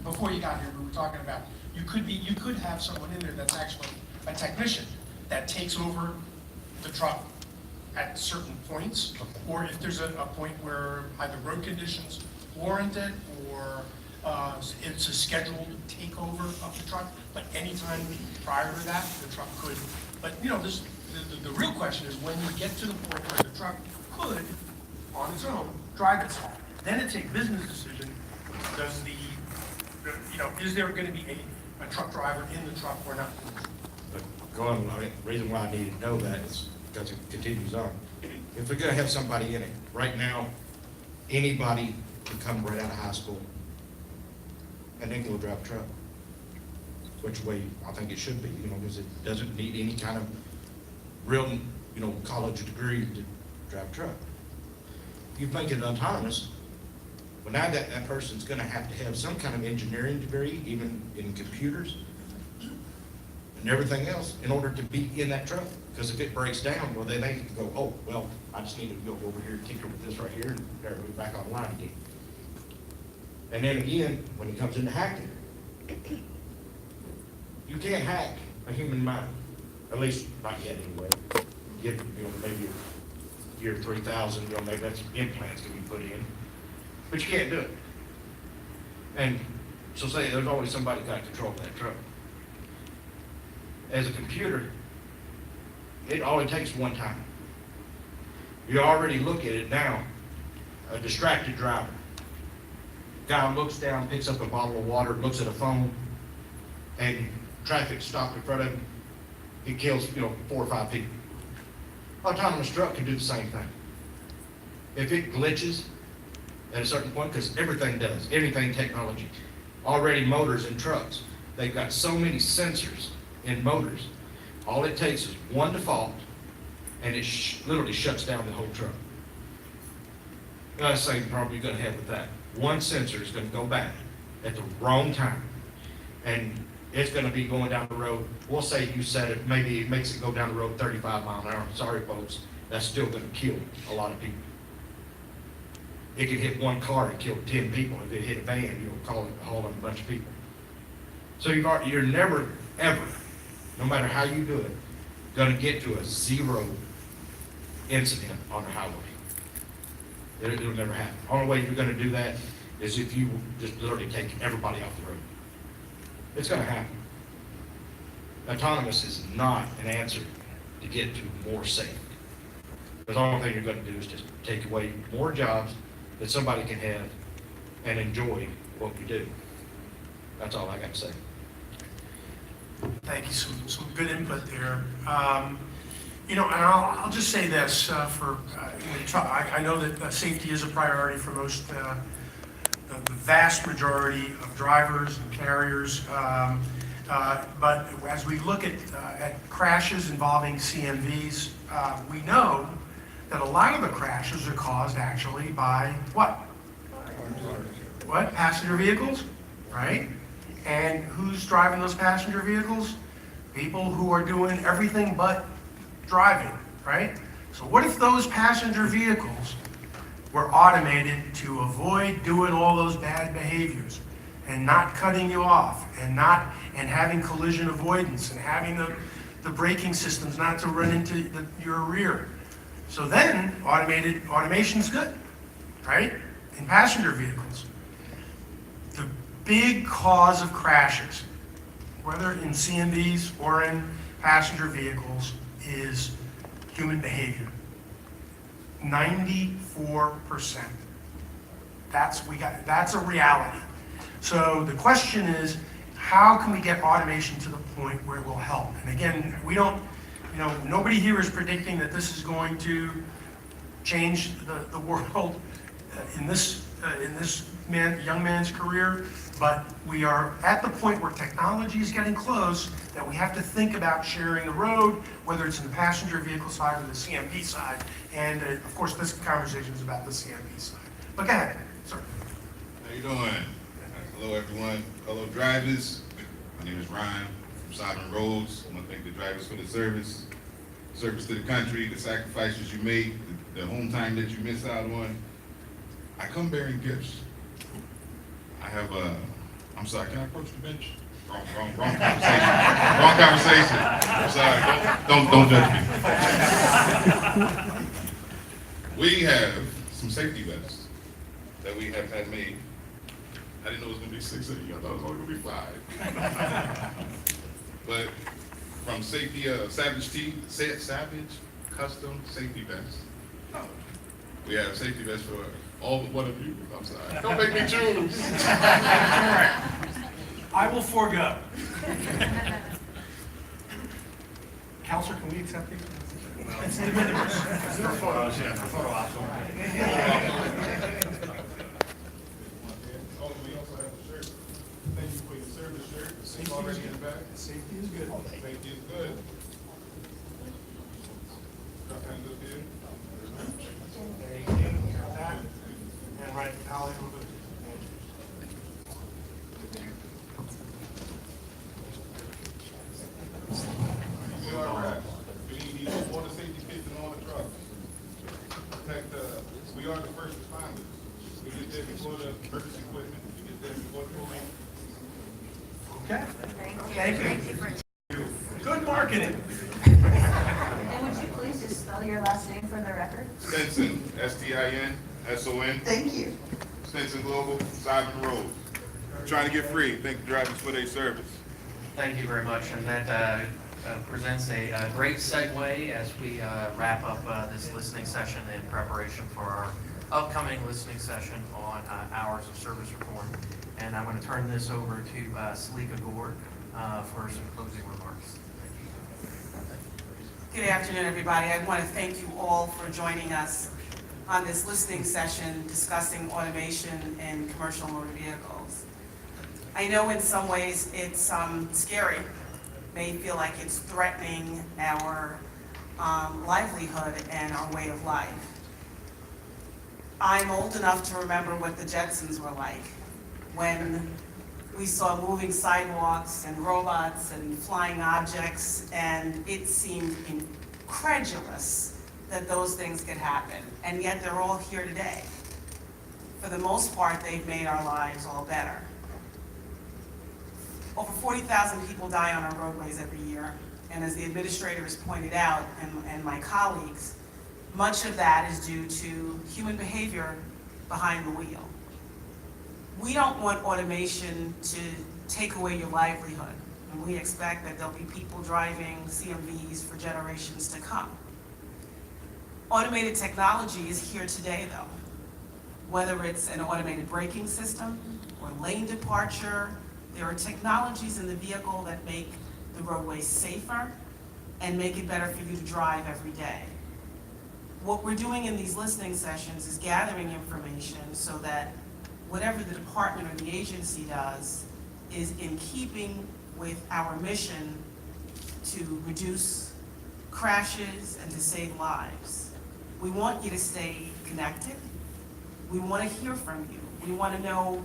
before you got here, we were talking about, you could have someone in there that's actually a technician that takes over the truck at certain points, or if there's a point where either road conditions warrant it, or it's a scheduled takeover of the truck, but anytime prior to that, the truck could. But, you know, the real question is when you get to the point where the truck could, on its own, drive itself, then it's a business decision. Does is there going to be a truck driver in the truck or not? But going, the reason why I need to know that is because it continues on. If we're gonna have somebody in it, right now, anybody can come right out of high school and then go drive a truck. Which way I think it should be, you know, because it doesn't need any kind of real, you know, college degree to drive a truck. If you make it autonomous, well, now that person's gonna have to have some kind of engineering degree, even in computers and everything else, in order to be in that truck. Because if it breaks down, well, then they can go, oh, well, I just need to go over here and tinker with this right here, and there, we're back online again. And then again, when it comes into hacking, you can't hack a human mind, at least not yet anyway. You know, maybe year 3000, you know, maybe that's implants can be put in, but you can't do it. And so say there's always somebody got control of that truck. As a computer, it only takes one time. You already look at it now, a distracted driver. Guy looks down, picks up a bottle of water, looks at a phone, and traffic stopped in front of him. He kills, you know, 4 or 5 people. Autonomous truck can do the same thing. If it glitches at a certain point, because everything does, everything technology. Already motors in trucks, they've got so many sensors in motors. All it takes is one default, and it literally shuts down the whole truck. That's the same problem you're going to have with that. One sensor is going to go back at the wrong time, and it's going to be going down the road. We'll say you said it, maybe it makes it go down the road 35 miles an hour. Sorry, folks, that's still going to kill a lot of people. It could hit one car and kill 10 people. If it hit a van, you'll haul a bunch of people. So you're never, ever, no matter how you do it, going to get to a 0 incident on the highway. It'll never happen. The only way you're going to do that is if you just literally take everybody off the road. It's going to happen. Autonomous is not an answer to get to more safety. The only thing you're going to do is just take away more jobs that somebody can have and enjoy what we do. That's all I got to say. Thank you, some good input there. You know, and I'll just say this, I know that safety is a priority for most, the vast majority of drivers and carriers, but as we look at crashes involving CMVs, we know that a lot of the crashes are caused actually by what? What? Passenger vehicles, right? And who's driving those passenger vehicles? People who are doing everything but driving, right? So what if those passenger vehicles were automated to avoid doing all those bad behaviors and not cutting you off and having collision avoidance and having the braking systems not to run into your rear? So then automation's good, right? In passenger vehicles. The big cause of crashes, whether in CMVs or in passenger vehicles, is human behavior. 94%. That's a reality. So the question is, how can we get automation to the point where it will help? And again, we don't, nobody here is predicting that this is going to change the world in this young man's career, but we are at the point where technology is getting close that we have to think about sharing the road, whether it's in the passenger vehicle side or the CMP side. And of course, this conversation is about the CMP side. But go ahead, sir. How you doing? Hello, everyone. Hello, drivers. My name is Ryan from Southern Roads. I want to thank the drivers for the service to the country, the sacrifices you make, the home time that you miss out on. I come bearing gifts. I'm I'm sorry, can I approach the bench? Wrong conversation. Wrong conversation. I'm sorry, don't judge me. We have some safety vests that we have had made. I didn't know it was gonna be 6 of you, I thought it was only gonna be 5. But from Savage Custom Safety Vests. We have safety vests for all but one of you. I'm sorry. Don't make me choose. I will forego. Counselor, can we accept these? It's de minimis. For photos, yeah, for photo ops. Oh, we also have a shirt. Thank you for your service shirt. It's already in the back. Safety is good. Safety is good. Drop hands up here. That, and right, Ally, over the. We are wrapped. We need all the safety kits and all the trucks. Protect, we are the first responders. We get there before the emergency equipment, we get there before the police. Okay. Thank you. Good marketing. And would you please just spell your last name for the record? Stinson, STINSON, Thank you. Stinson Global, Simon Road. Trying to get free. Thank the drivers for their service. Thank you very much, and that presents a great segue as we wrap up this listening session in preparation for our upcoming listening session on hours of service reform. And I'm going to turn this over to Salika Gore for some closing remarks. Good afternoon, everybody. I want to thank you all for joining us on this listening session discussing automation in commercial motor vehicles. I know in some ways it's scary, may feel like it's threatening our livelihood and our way of life. I'm old enough to remember what the Jetsons were like when we saw moving sidewalks and robots and flying objects, and it seemed incredulous that those things could happen, and yet they're all here today. For the most part, they've made our lives all better. Over 40,000 people die on our roadways every year, and as the administrator has pointed out, and my colleagues, much of that is due to human behavior behind the wheel. We don't want automation to take away your livelihood, and we expect that there'll be people driving CMVs for generations to come. Automated technology is here today, though. Whether it's an automated braking system or lane departure, there are technologies in the vehicle that make the roadways safer and make it better for you to drive every day. What we're doing in these listening sessions is gathering information so that whatever the department or the agency does is in keeping with our mission to reduce crashes and to save lives. We want you to stay connected. We want to hear from you. We want to know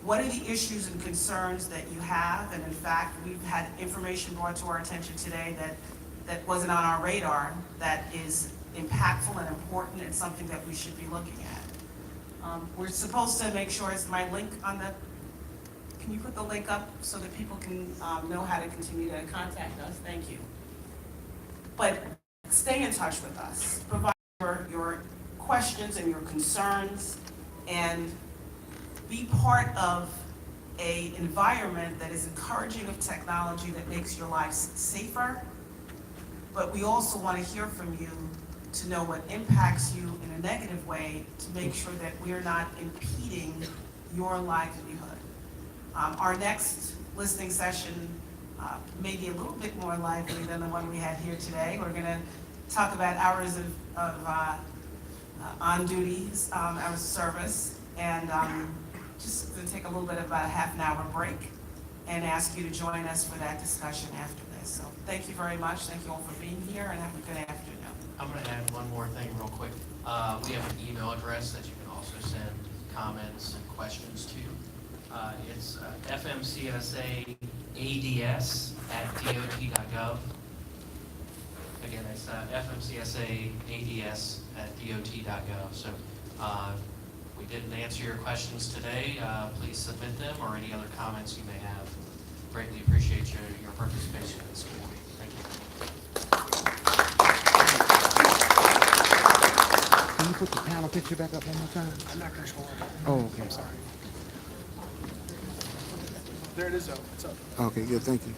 what are the issues and concerns that you have, and in fact, we've had information brought to our attention today that wasn't on our radar that is impactful and important and something that we should be looking at. We're supposed to make sure, is my link on the, can you put the link up so that people can know how to continue to contact us? Thank you. But stay in touch with us. Provide your questions and your concerns, and be part of an environment that is encouraging of technology that makes your lives safer. But we also want to hear from you to know what impacts you in a negative way to make sure that we're not impeding your livelihood. Our next listening session may be a little bit more lively than the one we had here today. We're going to talk about hours of on-duty hours of service, and just going to take a little bit of about a half an hour break and ask you to join us for that discussion after this. So thank you very much. Thank you all for being here, and have a good afternoon. I'm going to add one more thing real quick. We have an email address that you can also send comments and questions to. It's fmcsa@dot.gov. Again, it's fmcsa@dot.gov. So we didn't answer your questions today, please submit them or any other comments you may have. Greatly appreciate your participation this morning. Thank you. Can you put the panel picture back up one more time? I'm not going to score. Oh, okay, I'm sorry. There it is, though. It's up. Okay, good, thank you.